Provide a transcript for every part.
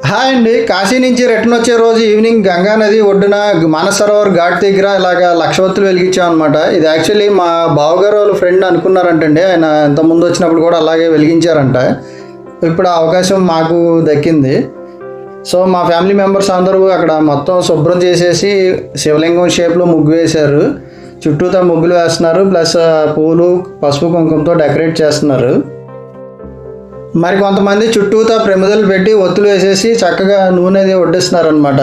Hi అండి. కాశీ నుంచి return వచ్చే రోజు ఈవినింగ్ గంగా నది ఒడ్డున మానసరోవర్ ఘాట్ దగ్గర ఇలాగా లక్షవత్తులు వెలిగించామన్నమాట. ఇది యాక్చువల్లీ మా బావగారు వాళ్ళ ఫ్రెండ్ అనుకున్నారంటండి. ఆయన ఇంతకుముందు వచ్చినప్పుడు కూడా అలాగే వెలిగించారంట. ఇప్పుడు ఆ అవకాశం మాకు దక్కింది. సో మా ఫ్యామిలీ మెంబర్స్ అందరూ అక్కడ మొత్తం శుభ్రం చేసేసి శివలింగం షేప్లో ముగ్గు వేశారు. చుట్టూతా ముగ్గులు వేస్తున్నారు. ప్లస్ పూలు పసుపు కుంకుమతో డెకరేట్ చేస్తున్నారు. మరి కొంతమంది చుట్టూతా ప్రమిదలు పెట్టి ఒత్తులు వేసేసి చక్కగా నూనె వడ్డిస్తున్నారు అనమాట.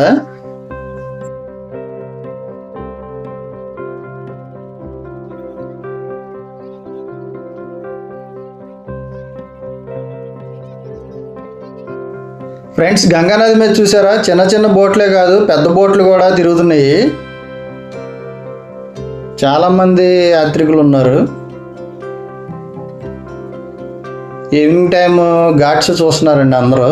ఫ్రెండ్స్, గంగానది మీద చూసారా, చిన్న చిన్న బోట్లే కాదు పెద్ద బోట్లు కూడా తిరుగుతున్నాయి. చాలామంది యాత్రికులు ఉన్నారు. ఈవినింగ్ టైం ఘాట్స్ చూస్తున్నారండి అందరూ.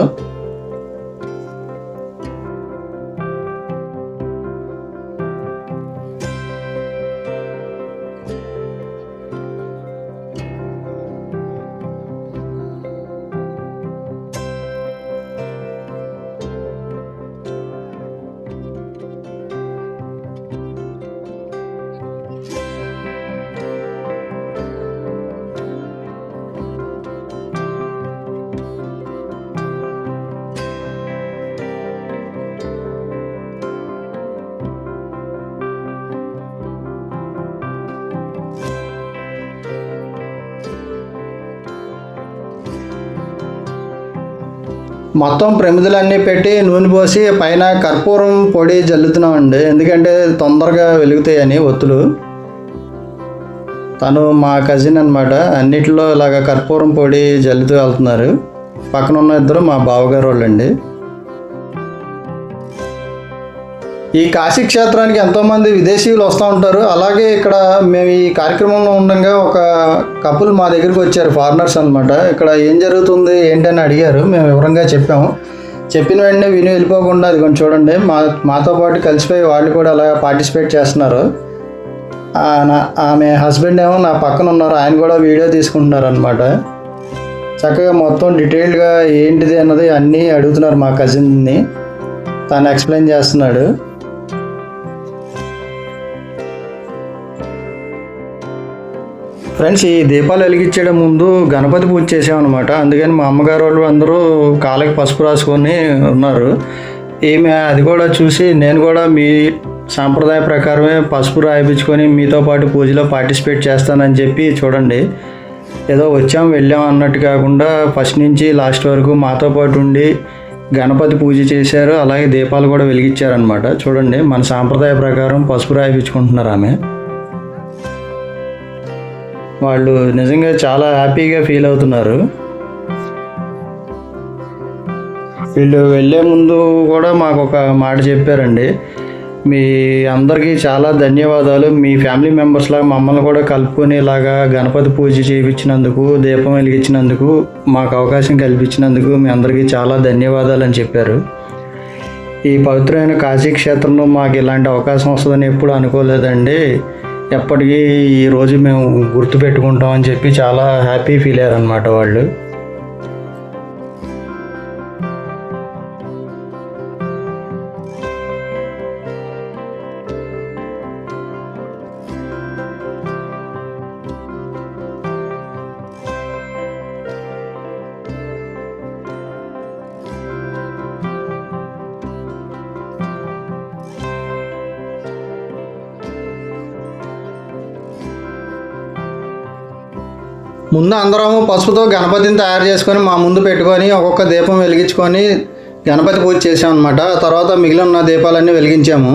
మొత్తం ప్రమిదలన్నీ పెట్టి నూనె పోసి పైన కర్పూరం పొడి జల్లుతున్నామండి. ఎందుకంటే తొందరగా వెలుగుతాయని ఒత్తులు. తను మా కజిన్ అనమాట. అన్నిటిలో ఇలాగ కర్పూరం పొడి జల్లుతూ వెళ్తున్నారు. పక్కన ఉన్న ఇద్దరు మా బావగారు వాళ్ళండి. ఈ కాశీ క్షేత్రానికి ఎంతోమంది విదేశీయులు వస్తూ ఉంటారు. అలాగే ఇక్కడ మేము ఈ కార్యక్రమంలో ఉండగా ఒక కపుల్ మా దగ్గరికి వచ్చారు, ఫారినర్స్ అనమాట. ఇక్కడ ఏం జరుగుతుంది ఏంటని అడిగారు. మేము వివరంగా చెప్పాము. చెప్పిన వెంటనే విని వెళ్ళిపోకుండా అది కొంచెం చూడండి, మాతో పాటు కలిసిపోయి వాళ్ళు కూడా అలా పార్టిసిపేట్ చేస్తున్నారు. ఆమె హస్బెండ్ ఏమో నా పక్కన ఉన్నారు, ఆయన కూడా వీడియో తీసుకుంటున్నారు అనమాట. చక్కగా మొత్తం డీటెయిల్డ్గా ఏంటిది అన్నది అన్నీ అడుగుతున్నారు మా కజిన్ని. తను ఎక్స్ప్లెయిన్ చేస్తున్నాడు. ఫ్రెండ్స్, ఈ దీపాలు వెలిగించడం ముందు గణపతి పూజ చేసామన్నమాట. అందుకని మా అమ్మగారు వాళ్ళు అందరూ కాళ్ళకి పసుపు రాసుకొని ఉన్నారు. ఈమె అది కూడా చూసి నేను కూడా మీ సాంప్రదాయ ప్రకారమే పసుపు రాయించుకొని మీతో పాటు పూజలో పార్టిసిపేట్ చేస్తానని చెప్పి చూడండి, ఏదో వచ్చాం వెళ్ళాం అన్నట్టు కాకుండా ఫస్ట్ నుంచి లాస్ట్ వరకు మాతో పాటు ఉండి గణపతి పూజ చేశారు. అలాగే దీపాలు కూడా వెలిగించారనమాట. చూడండి, మన సాంప్రదాయ ప్రకారం పసుపు రాయించుకుంటున్నారు ఆమె. వాళ్ళు నిజంగా చాలా హ్యాపీగా ఫీల్ అవుతున్నారు. వీళ్ళు వెళ్ళే ముందు కూడా మాకు ఒక మాట చెప్పారండి, మీ అందరికీ చాలా ధన్యవాదాలు, మీ ఫ్యామిలీ మెంబర్స్ లాగా మమ్మల్ని కూడా కలుపుకొని ఇలాగా గణపతి పూజ చేయించినందుకు, దీపం వెలిగించినందుకు, మాకు అవకాశం కల్పించినందుకు మీ అందరికీ చాలా ధన్యవాదాలు అని చెప్పారు. ఈ పవిత్రమైన కాశీ క్షేత్రంలో మాకు ఇలాంటి అవకాశం వస్తుందని ఎప్పుడు అనుకోలేదండి. ఎప్పటికీ ఈరోజు మేము గుర్తుపెట్టుకుంటామని చెప్పి చాలా హ్యాపీ ఫీల్ అయ్యారనమాట వాళ్ళు. ముందు అందరము పసుపుతో గణపతిని తయారు చేసుకొని మా ముందు పెట్టుకొని ఒక్కొక్క దీపం వెలిగించుకొని గణపతి పూజ చేసామన్నమాట. తర్వాత మిగిలిన దీపాలన్నీ వెలిగించాము.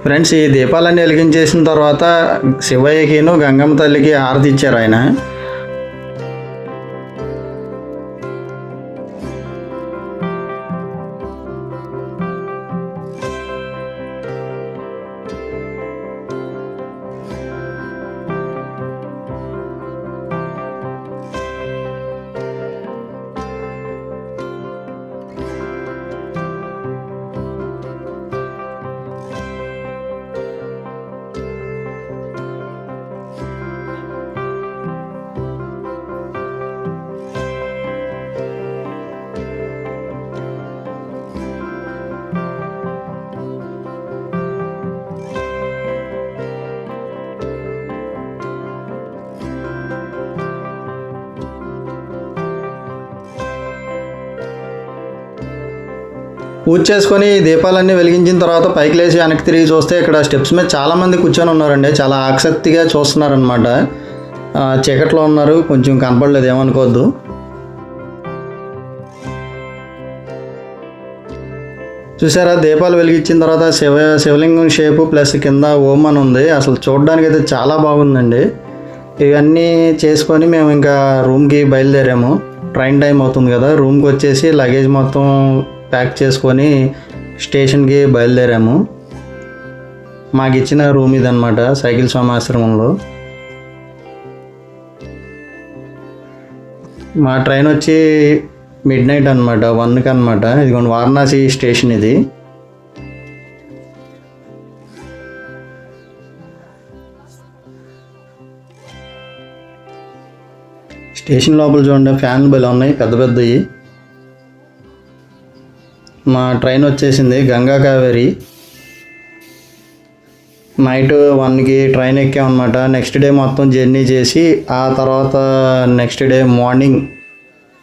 ఫ్రెండ్స్, ఈ దీపాలన్నీ వెలిగించేసిన తర్వాత శివయ్యకిను గంగమ్మ తల్లికి హారతి ఇచ్చారు ఆయన. పూజ చేసుకొని దీపాలన్నీ వెలిగించిన తర్వాత పైకి లేచి వెనక్కి తిరిగి చూస్తే ఇక్కడ స్టెప్స్ మీద చాలామంది కూర్చొని ఉన్నారండి. చాలా ఆసక్తిగా చూస్తున్నారనమాట. చీకట్లో ఉన్నారు, కొంచెం కనపడలేదు, ఏమనుకోవద్దు. చూసారా, దీపాలు వెలిగించిన తర్వాత శివలింగం షేపు ప్లస్ కింద ఓం అని ఉంది. అసలు చూడడానికి అయితే చాలా బాగుందండి. ఇవన్నీ చేసుకొని మేము ఇంకా రూమ్కి బయలుదేరాము. ట్రైన్ టైం అవుతుంది కదా, రూమ్కి వచ్చేసి లగేజ్ మొత్తం ప్యాక్ చేసుకొని స్టేషన్కి బయలుదేరాము. మాకు ఇచ్చిన రూమ్ ఇదన్నమాట, సైకిల్ స్వామి ఆశ్రమంలో. మా ట్రైన్ వచ్చి మిడ్ నైట్ అనమాట, 1కి అనమాట. ఇదిగోండి వారణాసి స్టేషన్ ఇది. స్టేషన్ లోపల చూడండి, ఫ్యాన్లు బలి ఉన్నాయి పెద్ద పెద్దవి. మా ట్రైన్ వచ్చేసింది గంగా కావేరి. నైట్ 1కి ట్రైన్ ఎక్కామన్నమాట. నెక్స్ట్ డే మొత్తం జర్నీ చేసి ఆ తర్వాత నెక్స్ట్ డే మార్నింగ్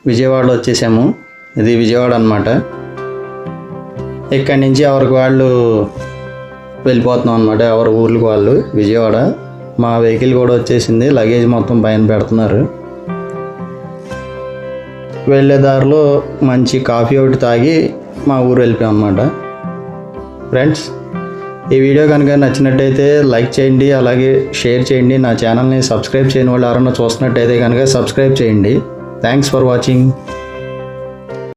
విజయవాడలో వచ్చేసాము. ఇది విజయవాడ అనమాట. ఇక్కడి నుంచి ఎవరికి వాళ్ళు వెళ్ళిపోతున్నాం అనమాట, ఎవరి ఊర్లకు వాళ్ళు. విజయవాడ మా వెహికల్ కూడా వచ్చేసింది. లగేజ్ మొత్తం పైన పెడుతున్నారు. వెళ్ళే దారిలో మంచి కాఫీ ఒకటి తాగి మా ఊరు వెళ్ళిపోయాం అన్నమాట. ఫ్రెండ్స్, ఈ వీడియో కనుక నచ్చినట్టయితే లైక్ చేయండి, అలాగే షేర్ చేయండి. నా ఛానల్ని సబ్స్క్రైబ్ చేయని వాళ్ళు ఎవరైనా చూస్తున్నట్టయితే కనుక సబ్స్క్రైబ్ చేయండి. Thanks for watching.